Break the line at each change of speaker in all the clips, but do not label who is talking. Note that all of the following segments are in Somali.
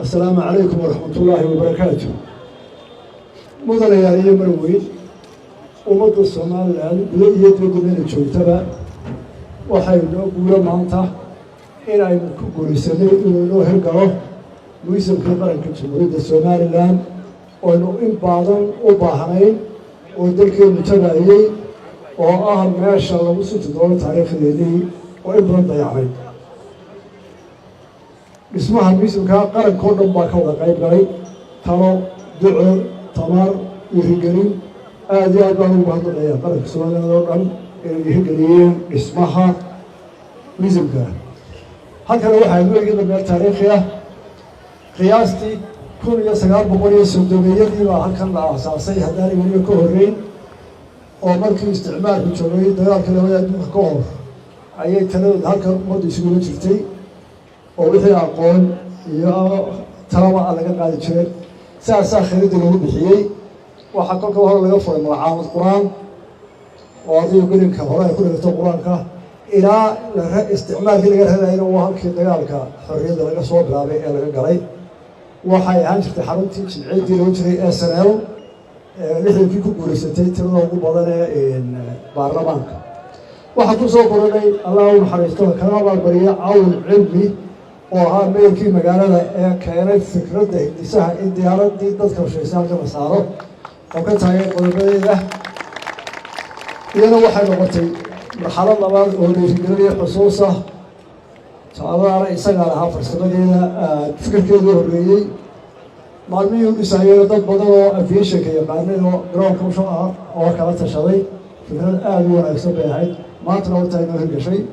السلام عليكم ورحمة الله وبركاته. مدن يا مروي ومد الصومال الآن يدرك من الشوتبة وحيد ولا مانتا إلى كل سنة إنه هرجعه ويسمى كبرن كتشمرد الصومال الآن وإنه إن بعضهم وباهرين ودلك المتبعي وأهم ما شاء الله وصلت دولة تاريخ الليلي وإبرم ضياعين. اسمها بيسم كقرن كون باكو قايب غاي ترى دعو تمر يهجرين هذه أدوان بعض الأيام قرن سؤال الأول يهجرين اسمها بيسم كا هكذا واحد يقول كده من التاريخية قياستي كل يسقط بقولي سودانية دي وهكذا أساسي هذاني من الكهرين ومركز استعمار بتشوي ديار كده ويا كهر أي تلود هكذا مود يسوون شفتي ووحي أقول يا ترى على قاعد شيء ساعة خريج الهو بحيي وحقق هو يفرق مع القرآن وأعطيه يقول إنك هو يقول لك القرآن كا إلى استعمال كذا هذا إنه وهم كذا قالك حرية لك صوب رابع لك قري وحي عن تحرمتي عيد الوجري SNL لحين فيكم بورستي ترى وبضنا إن برلمانك وحكوا صوب ربي الله يحرسته كلام البرية أو العلمي وها ميلكي مقالة كانت فكرة ديسها الديارات دي تذكر شيء سالك مساره وكانت هاي قلبية يلا واحد وقتي مرحلة لبعض وليجري خصوصا تعالى رئيسنا على فرصتنا فكرة كده الرئي معلمي يساير ضد بدو في شيء كي معلمي جرام كم شهر أو كذا شهري فكرة وأنا أكسب هاي ما تروح تاني هذا شيء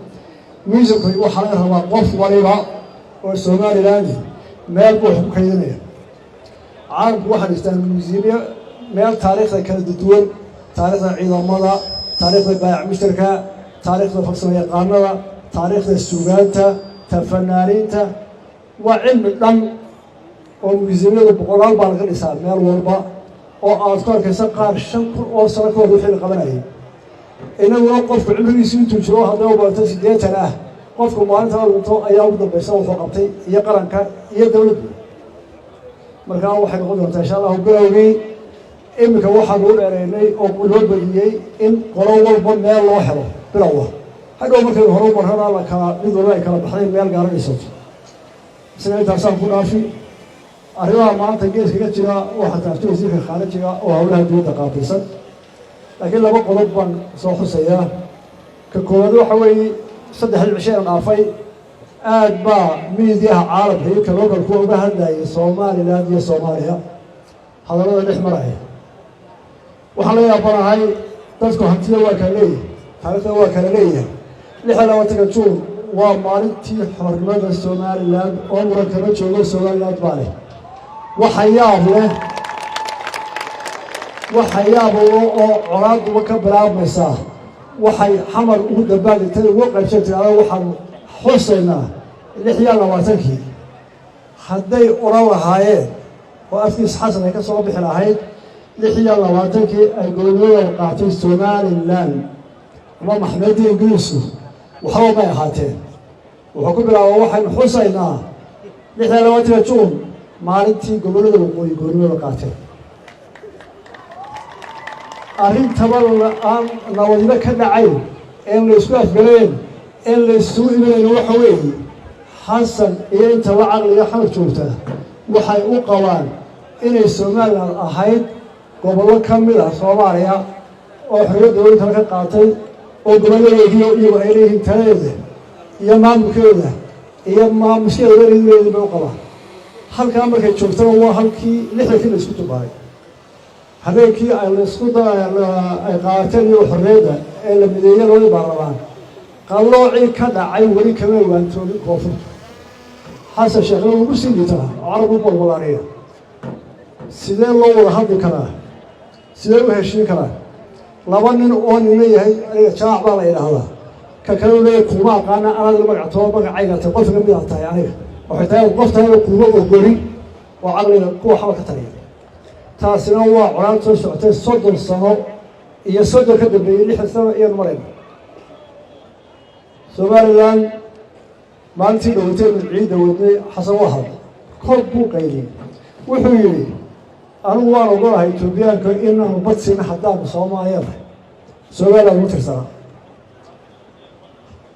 ميزك وحالها وقف وليبا والسومالي لاندي مال بوحب كيدنيا عارف واحد يستعمل الميزانية مال تاريخ كالدول تاريخ العظام تاريخ البيع مشتركة تاريخ الفصل يقارنة تاريخ السوغانتا تفنانين وعلم الدم والميزانية بقولال بالغ الإنسان مال وربا وأذكر كسقار شنكر أو سركور روحي القبنائي إنه يوقف بعمر يسوي تجروه هذا وبرتسي ديتنا qofku maalinta uu ayaa ugu dambeysay oo qabtay iyo qaranka iyo dawladda markaa waxay noqon doontaa insha Allah bilowgii imika waxa loo dheereynay oo loo badiyay in qolo walba meel loo helo bilowga hadhow markay hore u marhana la kala mid walba ay kala baxday meel gaaranayso isla intaasaan ku dhaafi arrimaha maanta geeska jira waxa taafto wasiirka khaarijiga oo hawlaha dowladda qaabilsan laakiin laba qodob baan soo xusayaa ka koowaad waxa weeye صدق العشرين عافي أتبع ميديا عرب هي كلوكا الكوع بهذا الصومالي لا الصومالية هذا هو الأحمر هاي وحلا يا هاي تذكر هنتي وكالية هذا وكالية لحلا وتكتشون ومالتي حرمة الصومالي لا عمرك كمان شغل الصومالي لا تبالي وحياه عرض وكبر مساه waxay xamar ugu dabaaldegtay ugu qaybsatay waxaan xusaynaa lixya labaatankii hadday oran lahaayeen oo afkiis xasan ay ka soo bixi lahayd lixya labaatankii ay gobolada qaatay Somaliland ama maxkamada Ingiriisku waxba ma ahaateen wuxuu ku bilaabay waxaan xusaynaa lixya labaatanka Juun maalintii gobolada waqooyi gobolada qaatay أرين تبارك الآن نوادينا كنا عين إن الإسقاط قليل إن السوء من الوحوي حسن إن توعد ليحمل شوفته وحي أقوان إن السومال الأحيد قبل كمل صوماليا وحيد دول ترك قاتل وقبل يجيو إليه تلاذ يمام كذا يمام مشكلة غير بقوة هل كان مركز شوفته هو هل كي لحد كل سكوت باي هذاك الاسكوت قاتل وحريده إلا بديه لو يبرران قالوا عي كذا عي ولي كمان وانتو كوفر حسن شغله مسلم ترى عرب والولاريه سيدنا الله وهذا كلام سيدنا هالشيء كلام لبنان أون ينهي شعب الله إلى هذا كانوا ليه كوما قانا أنا لما قعدتوا بقى عيقة قف جنبي هالتاي يعني وحتى قفت هذا كوما وقولي وعقلي قوة حركة تانية تاسنا هو عرانتو سعتين صدر الصنو يصدر كده بيلي حسنا إيه المرين سوماليلاند مالتي دوتين العيد ودني حسن واحد koob buu qaydiyey wuxuu yidhi anigu waan ogolahay etoobiyaanka inaanu badsina haddaanu soomaaliyada soomaaliya ugu tirsanaa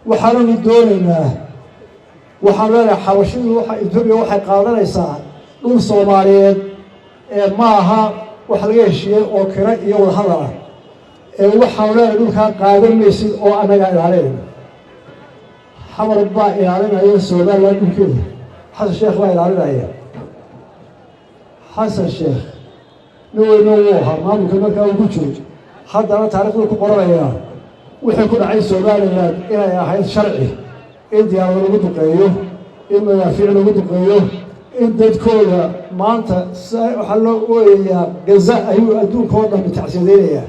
waxaananu doonaynaa waxaan leenahay xabashidu etoobiya waxay qaadanaysaa dhul soomaaliyeed ee ma aha wax laga heshiiyey oo kira iyo wadahadal ah ee waxaanu leenahay dhulkaa qaadan maysid oo annagaa ilaalinayna xamar baa ilaalinaya somaliland dhulkeeda xasan sheekh baa ilaalinaya xasan sheekh nin weyno wuu ahaa maamulka markaa uu ku jiro haddana taariikhdu ku qoranayaa wixii ku dhacay somaliland inay ahayd sharci in diyaarado lagu duqeeyo in madaafiic lagu duqeeyo in dadkooda maanta waxaa loo ooyayaa gaza ayuu adduunka oo dhan tacsiyadeynayaa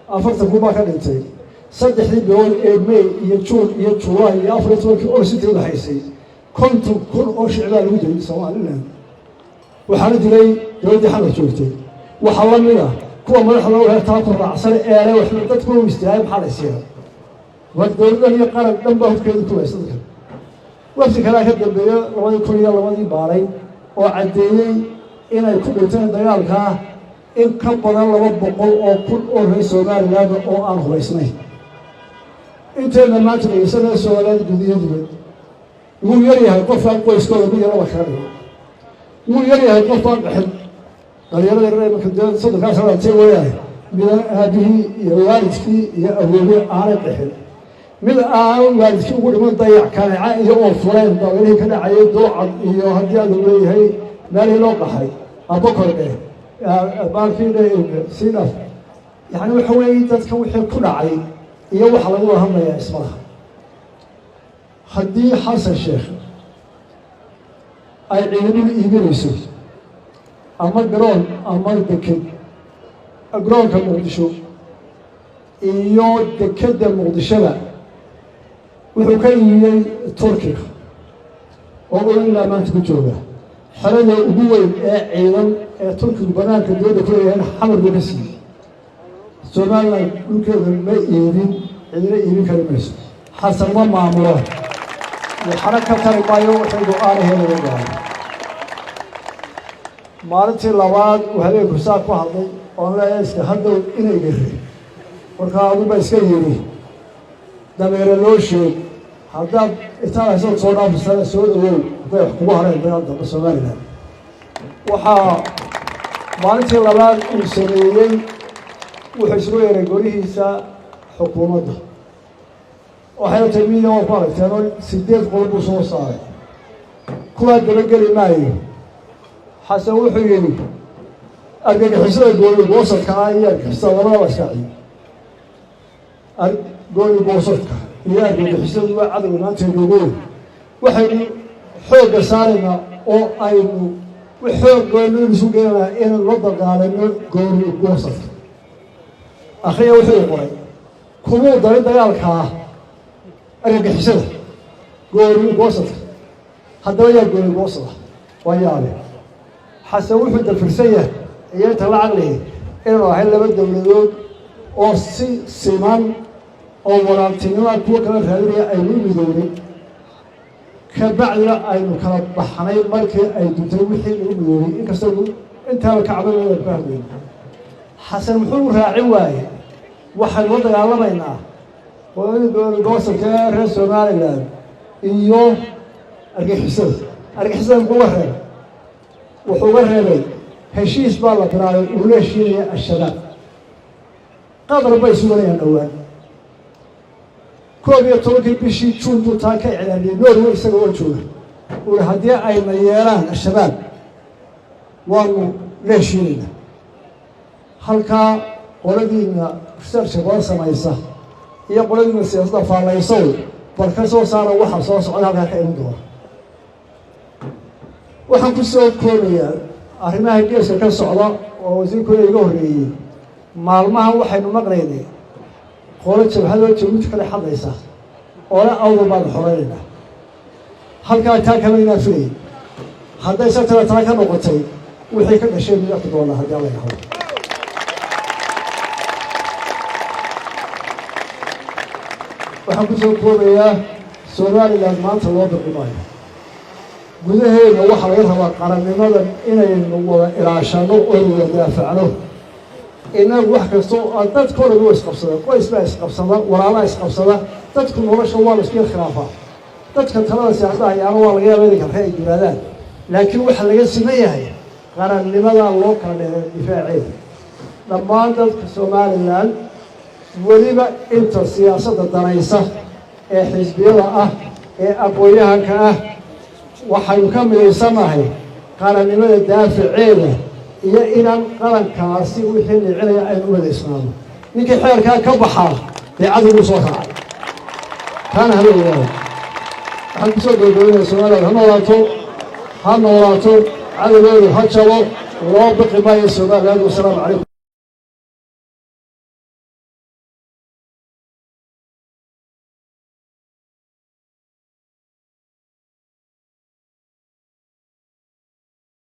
40 kun baa ka dhintay 3 bilood ee may iyo juun iyo julaay iyo 14 oo sidii u dhaxaysay 50 kun oo shicibaa lagu dilay somaliland waxaana dilay dowladdii xamar joogtay waxaa la mid ah kuwa madaxda u heertaa ku raacsan eele waxna dadku u istaagay maxaa la siiyaa war dowladdan iyo qaran dhan baa hubkeeda ku haysta dadkan waqti kalaa ka dambeeya 2002 baaray oo caddeeyey inay ku dhinteen dagaalkaa in ka badan 200 oo kun oo reer somaliland oo aan hubaysnayn inteena maanta dhegeysanaya somaliland gudiyadeeda wuu yaryahay qofkaan qoyskooda mid yaraba kaga dhigo wuu yaryahay qofkaan dhaxin dhalinyarada yaryar marka dowladda soddonkaa sano atee weeyahay midan aabihii iyo waalidkii iyo awoobey aanay dhaxin mid aan waalidkii ugu dhiman dayac kaneeca iyo oo fureen daweelihii ka dhacayay doocad iyo haddii aad leeyahay meelihii loo qaxay abokordhe baalkiidhe sinaf yacni waxa weeye dadka wixii ku dhacay iyo waxa lagu hadlayaa ismalaha haddii xasan sheekh ay ciidamadu iibinayso ama garoon ama deked garoonka muqdisho iyo dekedda muqdishoba wuxuu ka iibiyey turkiga oo uu ilaa maanta ku jooga xerada ugu weyn ee ciidan ee turkigu banaanka dowladda ku leeyahay xamar buu ka siiyey somaliland dhulkeeda ma iibin cidina iibin kari mayso xasan ma maamulo waxana ka tari maayo waxay go-aanaheeda laga gaaro maalintii labaad uu habeenku saa ku hadlay oon leeyahay iska haddow inay gari markaa aduba iska yidhi dameere loo sheeg haddaad intaan haysood soo dhaafisana soo dhawow hadday wax kugu hareen dagaal dambe somaliland waxaa maalintii labaad uu sameeyey wuxuu isugu yeeray golihiisa xukuumadda waxayna tahay midiya waa ku aragteen oo 8 qol buu soo saaray kuwaa dabageli maayo xasan wuxuu yidhi argagixisada gooni boosadka iyo argagixisada labadaba shaaciyo gooni boosadka iyo argagixisadu waa cadowga maanta joogoy waxaynu xoogga saaraynaa oo aynu xooggeenu isu geenaa in la dagaalano gooni boosadka akhiya wuxuu qoray kumuu daray dagaalkaa argagixisada gooni boosadka haddaba yaa gooni boosada waa yaabe xasan wuxuu dafirsan yahay iyo inta la caqlihi inuu ahay 2 dowladood oo si siman oo walaaltinimo kuwa kala raadinaya aynu midoobay ka bacdina aynu kala baxnay markii ay duntay wixii lagu midoobay inkastoo intaaba ka cabanaya fahmeen xasan muxuu raacin waayey waxaynu la dagaalamaynaa gobolka reer somaliland iyo argagixisada muxuu reebay wuxuu uga reebay heshiis baa la bilaabay uu la heshiinaya al-shabaab qadar bay suganayaan dhowaan 11 bishii juun buu taa ka iclaamiyey norway isaga oo jooga uu haddii ayna yeelaan al-shabaab waanu la heshiinaynaa halkaa qoladiina research baa samaysa iyo qoladiina siyaasadda faalayso bal ka soo saara waxa soo socda halkaa ka iman doona waxaan ku soo koobayaa arrimaha geeska ka socda oo wasiirkooda iga horreeyey maalmahan waxaynu maqlaynay qolo jabhadoo jabuuti kale hadlaysa oo la awda baan xoreynayna halkaa taa kama inaa filayay hadday sabtana taa ka noqotay wixii ka dhashay midaki doona haddii alla yahdo waxaan ku soo koobayaa somaliland maanta loo biqi maayo gudaheena waxaa laga rabaa qarannimadan inaynu wada ilaashano oo wada daafacno inagu wax kasta oo dadkoo dhan waa isqabsada qoys baa isqabsada walaalaa isqabsada dadku nolosha waa la isku khilaafaa dadka talada siyaasadda ayaana waa laga yaabaa inay kala ay jiraadaan laakiin waxa laga siman yahay qarannimada loo kala dheereeyo difaaceeda dhammaan dadka Somaliland weliba inta siyaasadda danaysa ee xisbiyada ah ee aqoonyahanka ah waxaynu ka midaysanahay qarannimada daafaceeda iyo inaan qarankaasi wixii dhicinaya aynu wadaysnaano ninkii xeerkaa ka baxaa dee cadowgu soo raacay kaana haleeyahay waxaan kusoo gabagabeynaya Somaliland ha noolaato cadowgeedu ha jabo loo baqi maayo Somaliland. Wasalaamu calaykum.